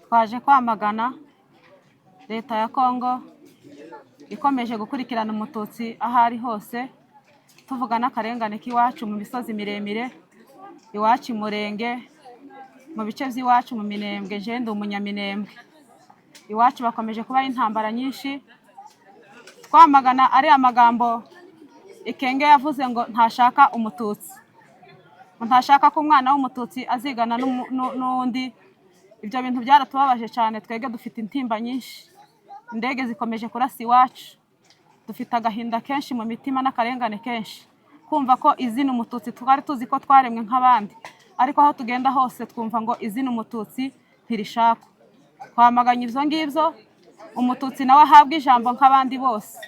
twaje kwamagana leta ya Kongo ikomeje gukurikirana umututsi aho ari hose, tuvuga n'akarengane k'iwacu mu misozi miremire, iwacu Murenge, mu bice by'iwacu mu Minembwe, je ndi umunyaminembwe. Iwacu bakomeje kuba intambara nyinshi. Twamagana ari amagambo Ikenge yavuze ngo ntashaka umututsi, ntashaka ko umwana w'umututsi azigana n'undi. Ibyo bintu byaratubabaje cyane, twege dufite intimba nyinshi, indege zikomeje kurasa iwacu, dufite agahinda kenshi mu mitima n'akarengane kenshi, kumva ko izina umututsi twari tuzi ko twaremwe nk'abandi, ariko aho tugenda hose twumva ngo izina umututsi ntirishaka. Twamaganye ibyo ngibyo, umututsi nawe ahabwa ijambo nk'abandi bose.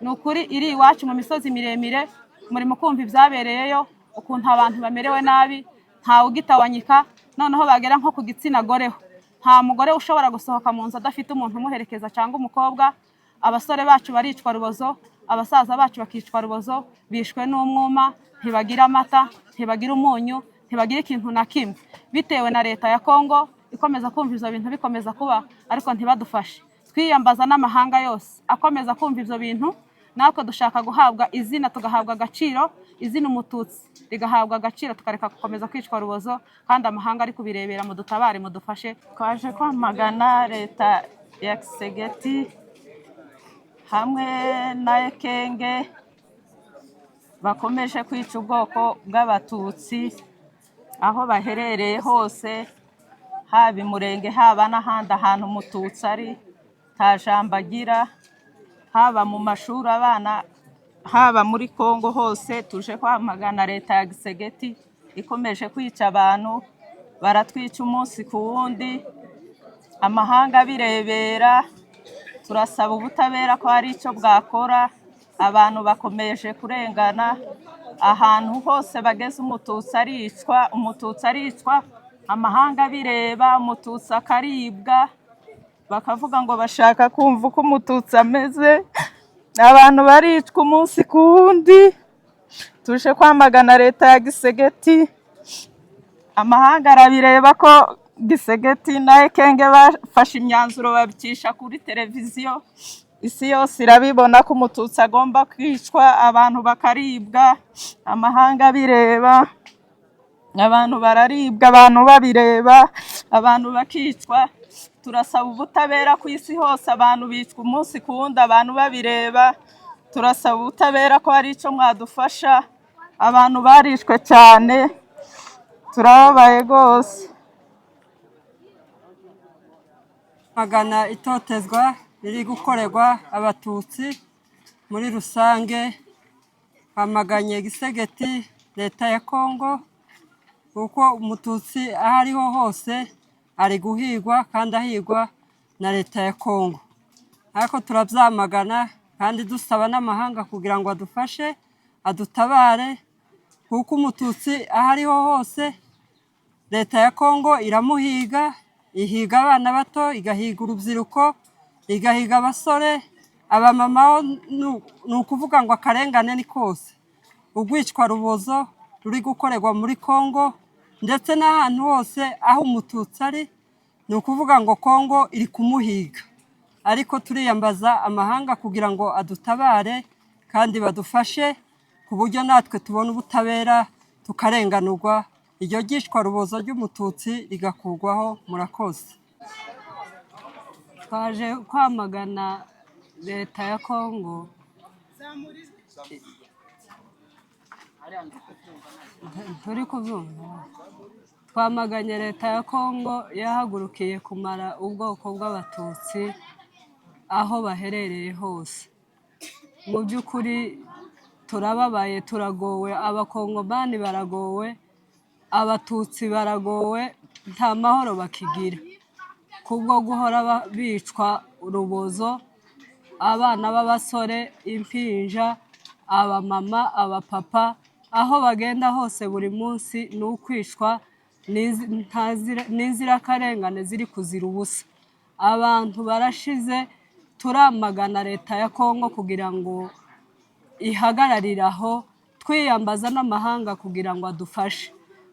Ni ukuri iri iwacu mu misozi miremire, murimo kumva ibyabereyeyo, ukuntu abantu bamerewe nabi, ntawe ugitawanyika. Noneho bagera nko ku gitsina goreho, nta mugore ushobora gusohoka mu nzu adafite umuntu umuherekeza cyangwa umukobwa. Abasore bacu baricwa rubozo, abasaza bacu bakicwa rubozo, bishwe n'umwuma, ntibagira amata, ntibagira umunyu, ntibagira ikintu na kimwe, bitewe na leta ya Kongo ikomeza kumva ivyo bintu bikomeza kuba, ariko ntibadufashe. Twiyambaza n'amahanga yose akomeza kumva ivyo bintu, natwe dushaka guhabwa izina, tugahabwa agaciro, izina umututsi rigahabwa agaciro, tukareka gukomeza kwicwa rubozo, kandi amahanga ari kubirebera. Mu dutabare, mu dufashe. Twaje kwamagana leta ya Kisegeti hamwe na Ikenge bakomeje kwica ubwoko bw'abatutsi aho baherereye hose, haba Murenge, haba n'ahandi ahantu umututsi ari nta jambo agira, haba mu mashuri abana, haba muri Kongo hose. Tuje kwamagana leta ya Kisegeti ikomeje kwica abantu, baratwica umunsi ku wundi, amahanga birebera. Turasaba ubutabera ko hari icyo bwakora, abantu bakomeje kurengana, ahantu hose bageze umututsi aricwa, amahanga bireba, umututsi akaribwa, bakavuga ngo bashaka kumva uko umututsi ameze, abantu baricwa umunsi ku wundi. Tuje kwamagana leta ya Kisegeti, amahanga arabireba ko Kisegeti na Ikenge bafashe imyanzuro babicisha kuri televiziyo, isi yose irabibona ko umututsi agomba kwicwa, abantu bakaribwa, amahanga bireba, abantu bararibwa, abantu babireba, abantu bakicwa. Turasaba ubutabera ku isi hose, abantu bicwa umunsi ku wundi, abantu babireba. Turasaba ubutabera ko hari icyo mwadufasha, abantu barishwe cyane, turababaye rwose. Magana itotezwa riri gukorerwa abatutsi muri rusange. Bamaganye Kisegeti, leta ya Kongo, kuko umututsi aho ariho hose ari guhigwa, kandi ahigwa na leta ya Kongo. Ariko turabyamagana kandi dusaba n'amahanga kugira ngo adufashe, adutabare, kuko umututsi aho ariho hose leta ya Kongo iramuhiga, ihiga abana bato, igahiga urubyiruko, igahiga abasore, abamama. Ni ukuvuga ngo akarengane ni kose, urwicwa rubozo ruri gukorerwa muri Kongo, ndetse n'ahantu hose aho umututsi ari. Ni ukuvuga ngo Kongo iri kumuhiga, ariko turiyambaza amahanga kugira ngo adutabare kandi badufashe, ku buryo natwe tubona ubutabera tukarenganurwa, iryo ryicwa rubozo ry'umututsi rigakurwaho. Murakoze. Twaje kwamagana leta ya Kongo, turi kubyumva. Twamaganye leta ya Kongo yahagurukiye kumara ubwoko bw'abatutsi aho baherereye hose. Mu by'ukuri turababaye, turagowe, abakongomani baragowe, abatutsi baragowe, nta mahoro bakigira kubwo guhora bicwa urubozo, abana b'abasore, impinja, abamama, abapapa, aho bagenda hose buri munsi ni ukwicwa n'inzirakarengane ziri kuzira ubusa. Abantu barashize. Turamagana leta ya Kongo kugira ngo ihagararire aho, twiyambaza n'amahanga kugira ngo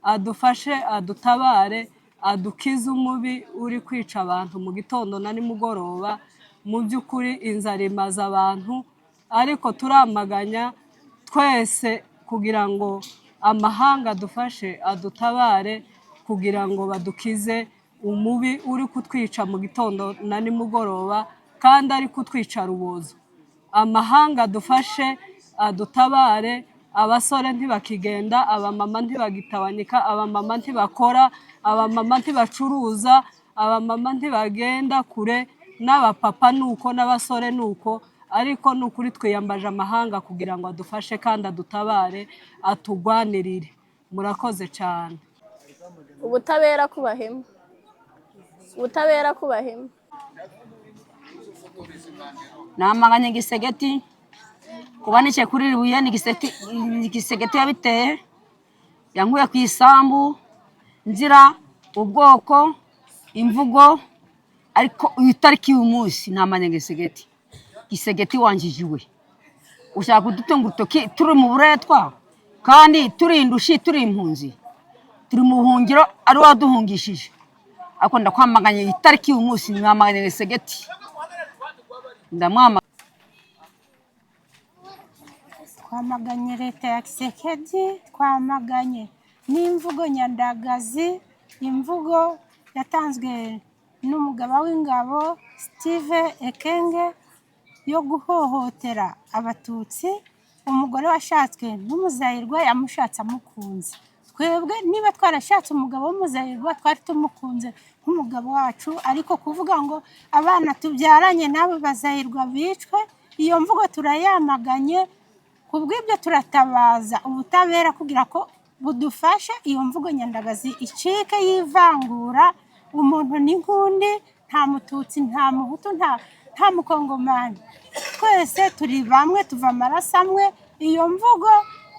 adufashe, adutabare, adukize umubi uri kwica abantu mu gitondo na nimugoroba. Mu by'ukuri inzara imaze abantu, ariko turamaganya twese kugira ngo amahanga adufashe adutabare kugira ngo badukize umubi uri kutwica mu gitondo na nimugoroba kandi ari kutwica rubozo. Amahanga adufashe adutabare, abasore ntibakigenda, abamama ntibagitabanika, abamama ntibakora, abamama ntibacuruza, abamama ntibagenda kure, n'abapapa nuko n'abasore nuko, ariko nukuri twiyambaje amahanga kugira ngo adufashe kandi adutabare atugwanirire. Murakoze cyane. Ubutabera kubahema, ubutabera kubahema. Namaganye Gisegeti kubanice kuri ribuye ni Gisegeti yabiteye, yankuye ku isambu nzira ubwoko imvugo, ariko itariki y'umunsi namanye Gisegeti wanjijiwe. Ushaka kudutunga urutoki turi mu buretwa kandi turi indushi, turi impunzi, turi mu buhungiro, ari waduhungishije. Ako ndakwamaganye itariki y'umunsi namanye Gisegeti. Ndamwama twamaganye leta ya Kisekedi, twamaganye n'imvugo nyandagazi, imvugo yatanzwe n'umugaba w'ingabo Steve Ekenge yo guhohotera abatutsi. Umugore washatswe n'umuzayirwa yamushatse amukunze. Twebwe niba twarashatse umugabo w'umuzayirwa twari tumukunze nk'umugabo wacu, ariko kuvuga ngo abana tubyaranye n'abo bazayirwa bicwe, iyo mvugo turayamaganye. Kubw'ibyo turatabaza ubutabera kugira ko budufashe iyo mvugo nyandagazi icike y'ivangura. Umuntu n'inkundi, nta mututsi, nta muhutu, nta mukongomani, twese turi bamwe, tuva amaraso amwe. Iyo mvugo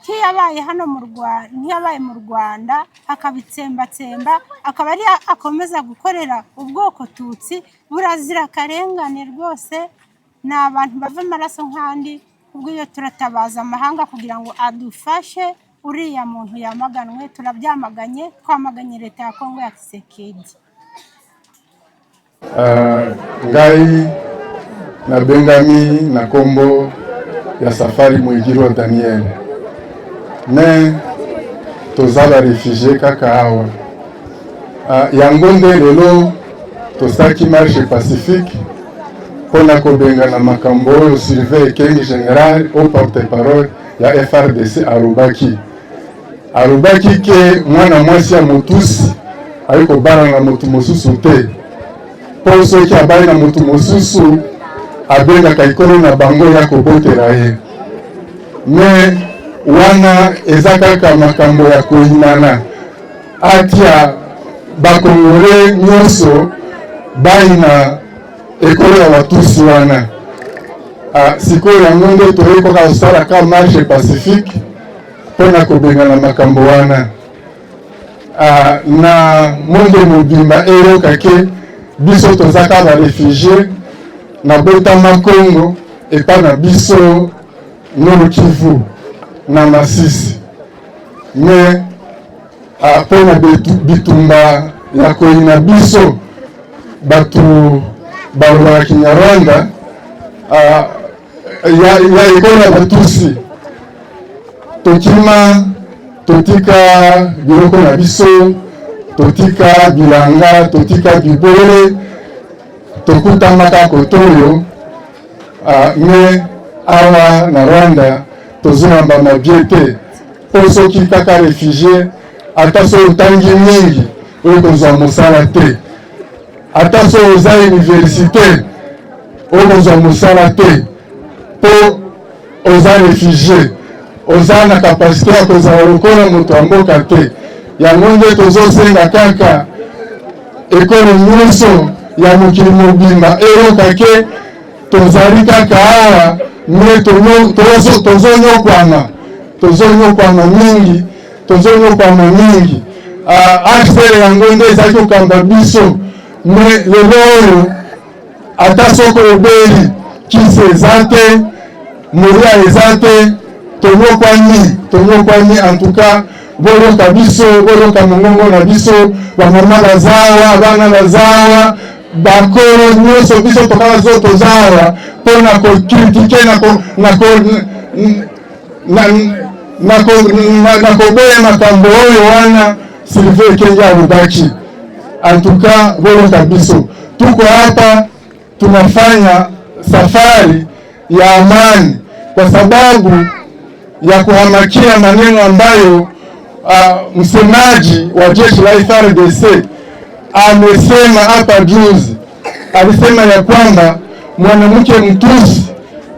ntiyabaye hano mu Rwanda, ntiyabaye mu Rwanda, akabitsembatsemba, akaba ari akomeza gukorera ubwoko tutsi, burazira akarengane rwose. Ni abantu bava amaraso nkandi. Ubwo iyo turatabaza amahanga kugira ngo adufashe uriya muntu yamaganwe, turabyamaganye. Twamaganye leta ya Kongo ya Kisekedi. Ngai na Bengami na kombo ya Safari Mwigiro Daniel ne tozala refugee kaka awa yango nde lelo tosaki marche pacifique pona kobenga na makambo oyo Sylvain Ekenge général au porte-parole ya FRDC arubaki ke mwana mwasi ya motusi ayiko bana na motu mosusu te, po soki abali na motu mosusu abengaka ikolo na bango ya kobotela ye. Me wana eza kaka makambo ya koyinana atia bakongole nyonso bayina ekolo ya batusi wana. Sikoyo yango nde toyekoka kosala ka marche pacifique mpona kobengana makambo wana. Na monde mobimba eyoka ke biso tozaka barefugie na botama Kongo epa na biso Nord Kivu na Masisi. Me mpona bitumba ya koyina biso batu balobaka Kinyarwanda ya ekolo ya batusi, tokima totika biloko na biso, totika bilanga, totika bibole, tokutamaka kotoyo. Me awa na Rwanda tozonamba mabie te, po soki kaka refugie ata so otangi mingi oyo kozwa mosala te, ata so oza université oyo kozwa mosala te, po oza refugie oza na kapasité ya kozala lokola moto ya mboka te. Yango nde tozosenga kaka ekolo nyonso ya mokili mobimba eyoka ke tozali kaka awa, me tozonyokwama mingi, tozonyokwama mingi. HCR yango nde ezali kokamba biso, me lelo oyo ata soko obeli kisi eza te, moria eza te, tonyokwani en tout cas boloka biso, boloka mongongo na biso, bamama bazawa, bana bazawa, bakolo nyonso biso tokala zo tozawa mpona kokritike na koboya makambo oyo wana Sylvain Ekenge alobaki. Antuka boloka biso, tuko hapa tunafanya safari ya amani kwa sababu ya kuhamakia maneno ambayo msemaji wa jeshi la FARDC amesema hapa juzi. Alisema ya kwamba mwanamke mtusi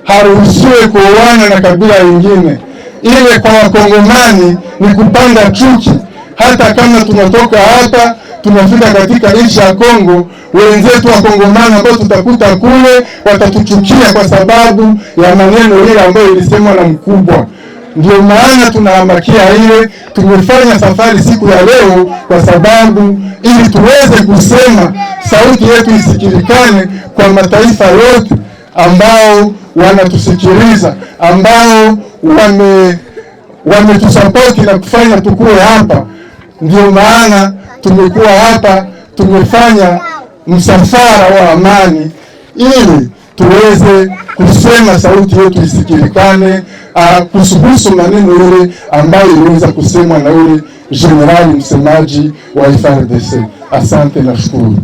haruhusiwi kuoana na kabila lingine. Ile kwa wakongomani ni kupanda chuki. Hata kama tunatoka hapa tunafika katika nchi ya Kongo, wenzetu wa Kongomani ambao tutakuta kule watatuchukia kwa sababu ya maneno ile ambayo ilisemwa na mkubwa. Ndio maana tunahamakia ile, tumefanya safari siku ya leo kwa sababu ili tuweze kusema sauti yetu isikilikane kwa mataifa yote ambao wanatusikiliza, ambao wametusapoti na kufanya tukue hapa. Ndio maana tumekuwa hapa, tumefanya msafara wa amani ili tuweze kusema sauti yetu isikilikane kuhusu maneno yale ambayo iliweza kusemwa na yule generali msemaji wa FARDC. Asante na shukuru.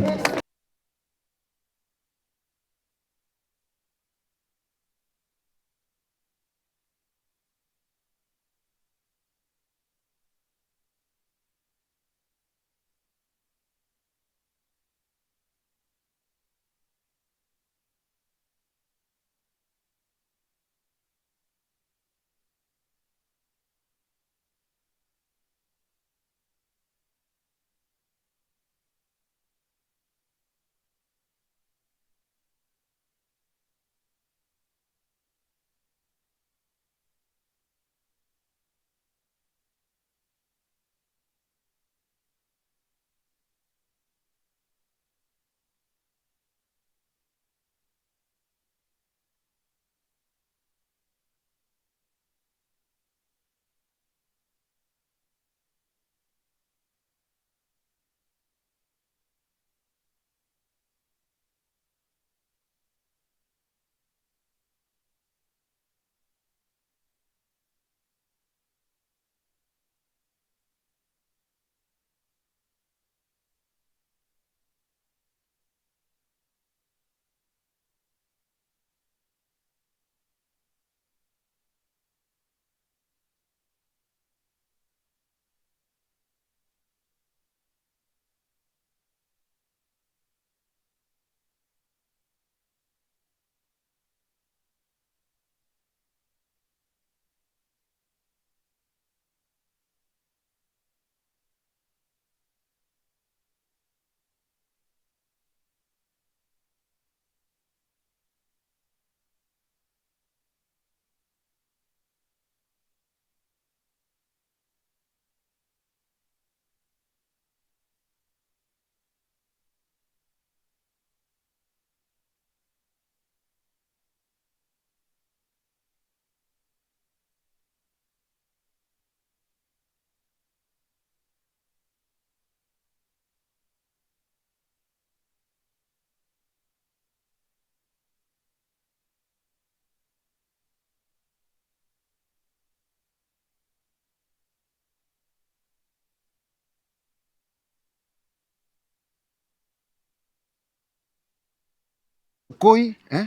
Sukhoi, hein?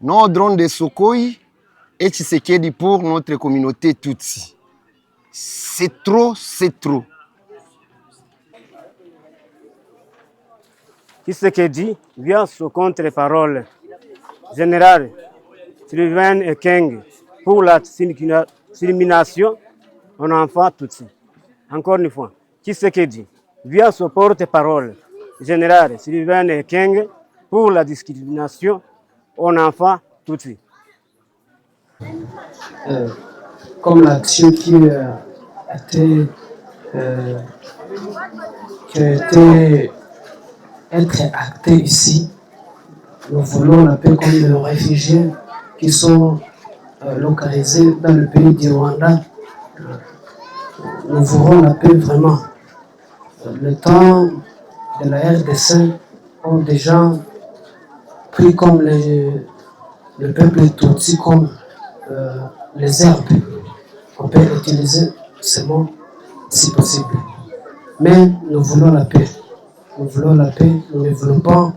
Non drone de Sukhoi et Tshisekedi pour notre communauté Tutsi. C'est trop, c'est trop. Tshisekedi via son contre-parole général Sylvain Ekenge pour la discrimination en enfant Tutsi. Encore une fois, Tshisekedi via son porte-parole général Sylvain Ekenge pour la discrimination en enfant Tutsi. Comme l'action qui a été être actée ici, nous voulons la paix comme les réfugiés qui sont localisés dans le pays du Rwanda. nous voulons la paix vraiment. Le temps de la RDC ont déjà pris comme le peuple Tutsi comme les herbes. On peut utiliser ces mots si possible. Mais nous voulons la paix. Nous voulons la paix, nous ne voulons pas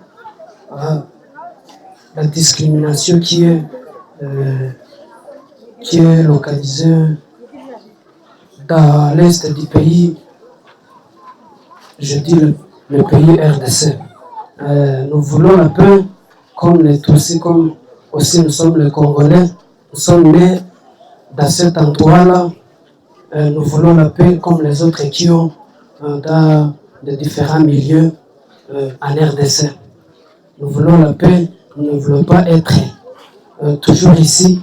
la discrimination qui est localisée dans l'est du pays, je dis le pays RDC. Nous voulons la paix comme les Tutsis, comme aussi nous sommes les Congolais, nous sommes nés dans cet endroit-là. Nous voulons la paix comme les autres qui ont dans de différents milieux en RDC. Nous voulons la paix, nous ne voulons pas être toujours ici.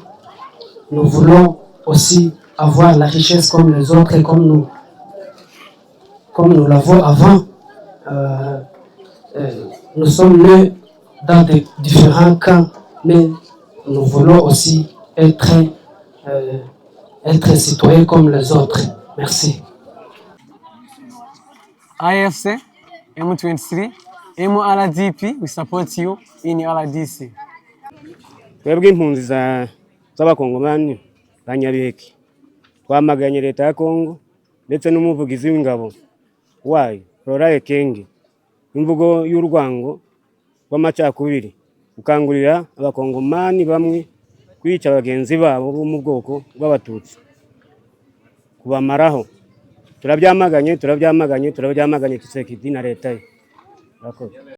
Nous voulons aussi avoir la richesse comme les autres et comme nous l'avons avant. Nous sommes nés dans des différents camps, mais nous voulons aussi être citoyens comme les autres. Merci. IFC, M23, MRDP, we support you in RDC. Twebwe impunzi z'abakongomani ba Nyabiheke twamaganye leta ya Kongo ndetse n'umuvugizi w'ingabo wayo Laurent Kenge imvugo y'urwango rw'amacakubiri ukangurira abakongomani bamwe kwica bagenzi babo bo mu bwoko bw'abatutsi kubamaraho. Turabyamaganye Tshisekedi na leta ye.